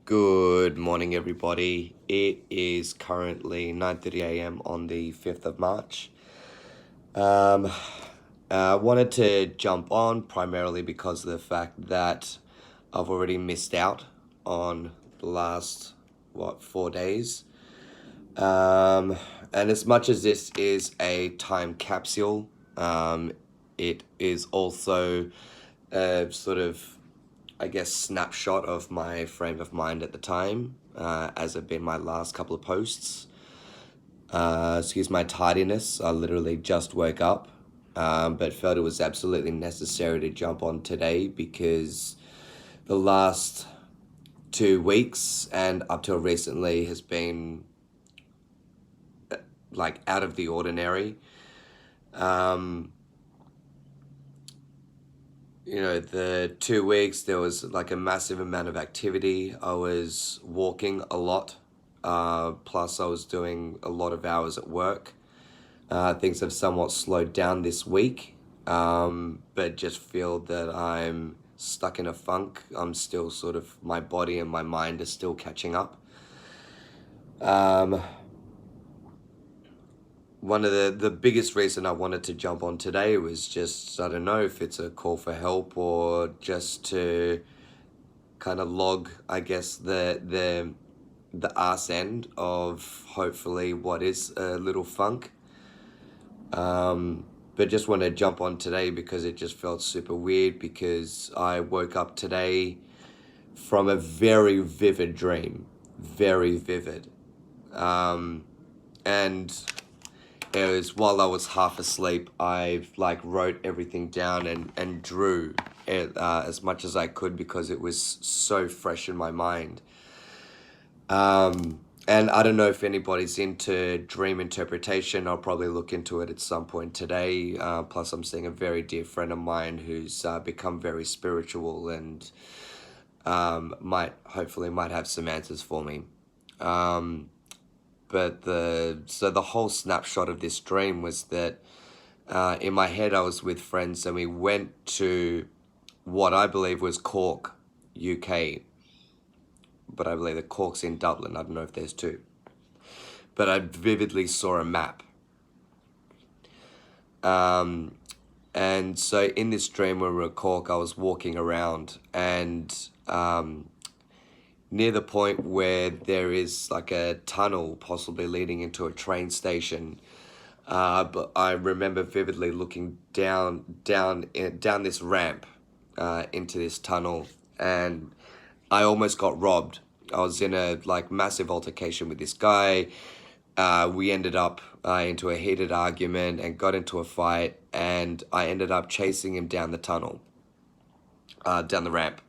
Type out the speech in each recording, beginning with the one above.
Good morning, everybody. It is currently 9:30 a.m. on the 5th of March. Um, I wanted to jump on primarily because of the fact that I've already missed out on the last, 4 days. Um, and as much as this is a time capsule, it is also a sort of, I guess, snapshot of my frame of mind at the time, as have been my last couple of posts. Excuse my tardiness. I literally just woke up, but felt it was absolutely necessary to jump on today because the last 2 weeks and up till recently has been like out of the ordinary. Um, the 2 weeks there was like a massive amount of activity. I was walking a lot, plus I was doing a lot of hours at work. Things have somewhat slowed down this week, but just feel that I'm stuck in a funk. I'm still sort of, my body and my mind are still catching up. Um, One of the biggest reason I wanted to jump on today was just, I don't know if it's a call for help or just to kind of log, I guess, the arse end of hopefully what is a little funk. But just want to jump on today because it just felt super weird because I woke up today from a very vivid dream, very vivid. And it was while I was half asleep, I like wrote everything down and drew it as much as I could because it was so fresh in my mind. And I don't know if anybody's into dream interpretation. I'll probably look into it at some point today. Plus, I'm seeing a very dear friend of mine who's become very spiritual and might have some answers for me. But the whole snapshot of this dream was that in my head I was with friends and we went to what I believe was Cork, UK, but I believe that Cork's in Dublin. I don't know if there's two. But I vividly saw a map. And so in this dream when we were at Cork, I was walking around and near the point where there is like a tunnel possibly leading into a train station. But I remember vividly looking down this ramp into this tunnel, and I almost got robbed. I was in a like massive altercation with this guy. We ended up into a heated argument and got into a fight, and I ended up chasing him down the tunnel, down the ramp.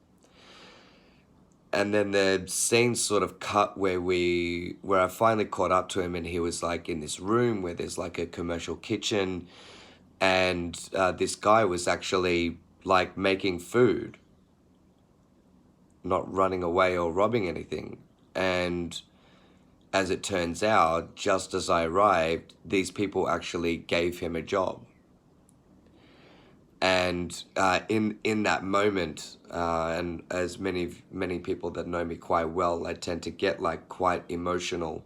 And then the scene sort of cut where I finally caught up to him, and he was like in this room where there's like a commercial kitchen, and this guy was actually like making food, not running away or robbing anything. And as it turns out, just as I arrived, these people actually gave him a job. And in that moment, and as many people that know me quite well, I tend to get like quite emotional.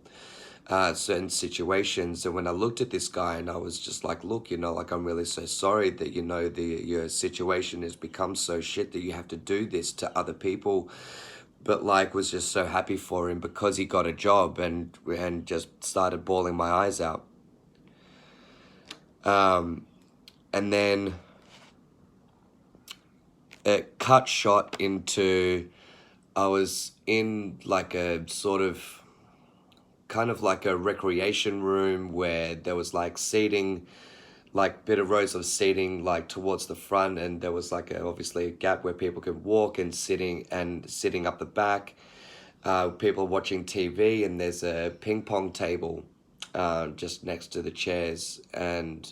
Certain situations, and when I looked at this guy and I was just like, look, like I'm really so sorry that your situation has become so shit that you have to do this to other people, but like was just so happy for him because he got a job, and just started bawling my eyes out. And then it cut shot into, I was in like a sort of kind of like a recreation room where there was like seating, like bit of rows of seating like towards the front, and there was like obviously a gap where people could walk, and sitting up the back, people watching TV, and there's a ping pong table just next to the chairs. And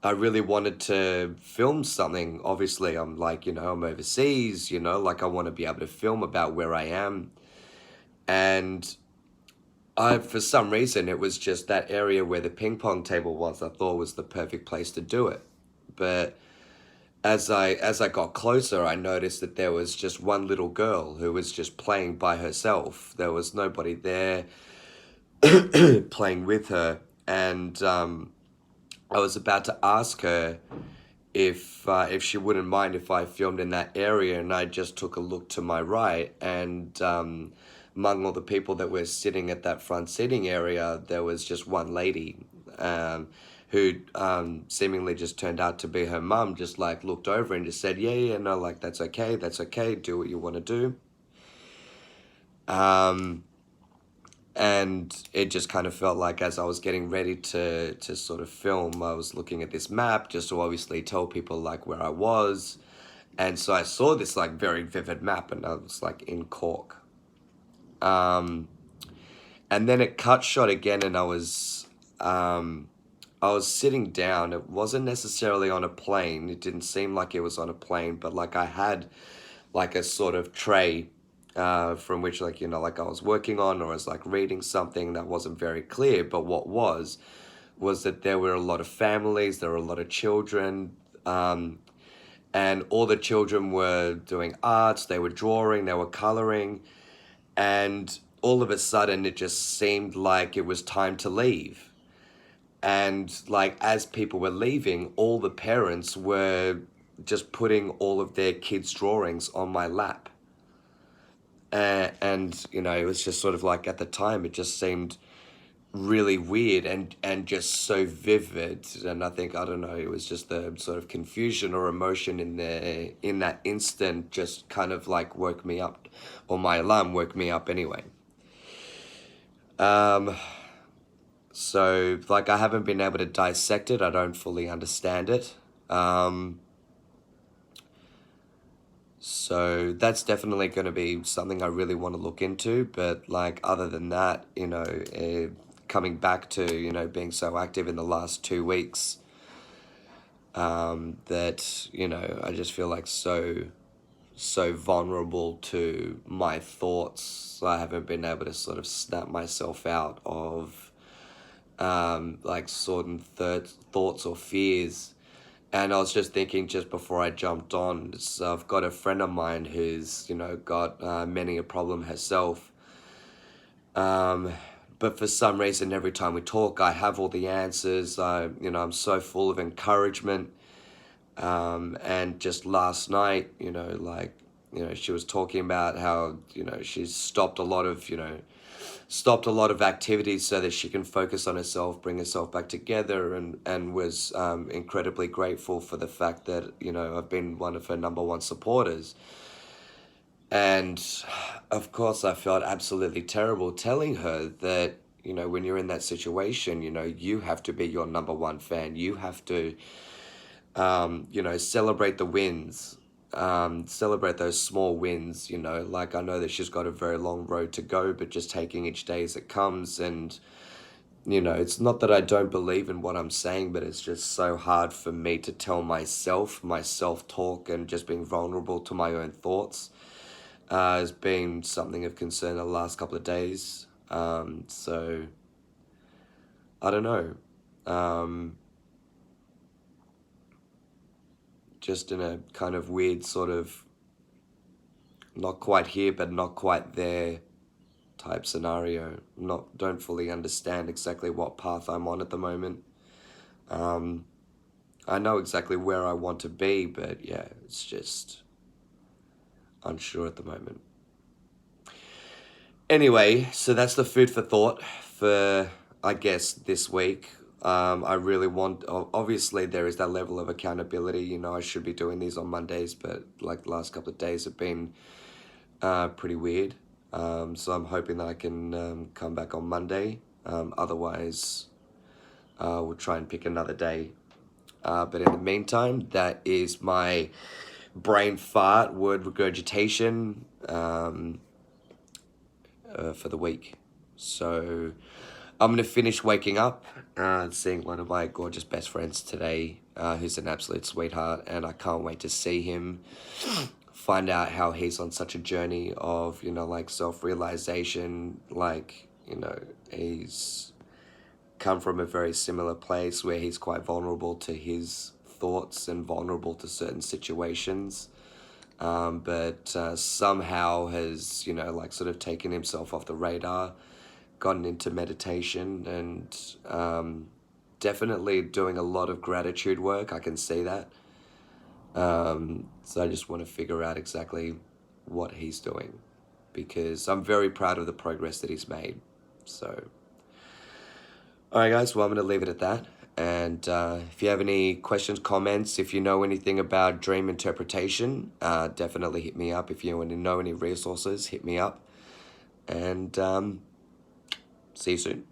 I really wanted to film something. Obviously, I'm like, I'm overseas, like I want to be able to film about where I am. And for some reason, it was just that area where the ping pong table was, I thought was the perfect place to do it. But as I got closer, I noticed that there was just one little girl who was just playing by herself. There was nobody there playing with her, and I was about to ask her if she wouldn't mind if I filmed in that area, and I just took a look to my right, and among all the people that were sitting at that front seating area, there was just one lady, um, who seemingly just turned out to be her mum. Just like looked over and just said, "Yeah, yeah, no, like that's okay. Do what you want to do." Um, and it just kind of felt like as I was getting ready to sort of film, I was looking at this map just to obviously tell people like where I was. And so I saw this like very vivid map, and I was like in Cork. Um, and then it cut shot again, and I was sitting down. It wasn't necessarily on a plane. It didn't seem like it was on a plane, but like I had like a sort of tray, from which like, like I was working on, or I was like reading something that wasn't very clear. But what was that there were a lot of families, there were a lot of children, and all the children were doing arts, they were drawing, they were coloring, and all of a sudden it just seemed like it was time to leave. And like as people were leaving, all the parents were just putting all of their kids' drawings on my lap. And it was just sort of like at the time it just seemed really weird and just so vivid. And I think, I don't know, it was just the sort of confusion or emotion in that instant just kind of like woke me up, or my alarm woke me up anyway. um so like I haven't been able to dissect it. I don't fully understand it. So that's definitely going to be something I really want to look into. But like other than that, coming back to being so active in the last 2 weeks, that I just feel like so vulnerable to my thoughts. I haven't been able to sort of snap myself out of like certain thoughts or fears. And I was just thinking just before I jumped on, so I've got a friend of mine who's, got many a problem herself. Um, but for some reason, every time we talk, I have all the answers. I'm so full of encouragement. And just last night, she was talking about how, she's stopped a lot of activities so that she can focus on herself, bring herself back together, and was incredibly grateful for the fact that I've been one of her number one supporters. And of course, I felt absolutely terrible telling her that when you're in that situation, you have to be your number one fan. You have to celebrate the wins, celebrate those small wins. Like I know that she's got a very long road to go, but just taking each day as it comes. And, it's not that I don't believe in what I'm saying, but it's just so hard for me to tell myself, my self talk, and just being vulnerable to my own thoughts, has been something of concern the last couple of days. So, I don't know. Um, just in a kind of weird sort of not quite here but not quite there type scenario. Don't fully understand exactly what path I'm on at the moment. Um, I know exactly where I want to be, but yeah, it's just unsure at the moment. Anyway, so that's the food for thought for, I guess, this week. I really want, obviously, there is that level of accountability. I should be doing these on Mondays, but like the last couple of days have been pretty weird. So I'm hoping that I can come back on Monday. Otherwise, we'll try and pick another day. But in the meantime, that is my brain fart word regurgitation for the week. So I'm going to finish waking up and seeing one of my gorgeous best friends today, who's an absolute sweetheart, and I can't wait to see him, find out how he's on such a journey of, like self-realization. Like, he's come from a very similar place where he's quite vulnerable to his thoughts and vulnerable to certain situations. But somehow has, you know, like sort of taken himself off the radar, gotten into meditation, and definitely doing a lot of gratitude work. I can see that. So I just want to figure out exactly what he's doing, because I'm very proud of the progress that he's made. So, all right, guys, well, I'm going to leave it at that. And if you have any questions, comments, if you know anything about dream interpretation, definitely hit me up. If you want to know any resources, hit me up. And see you soon.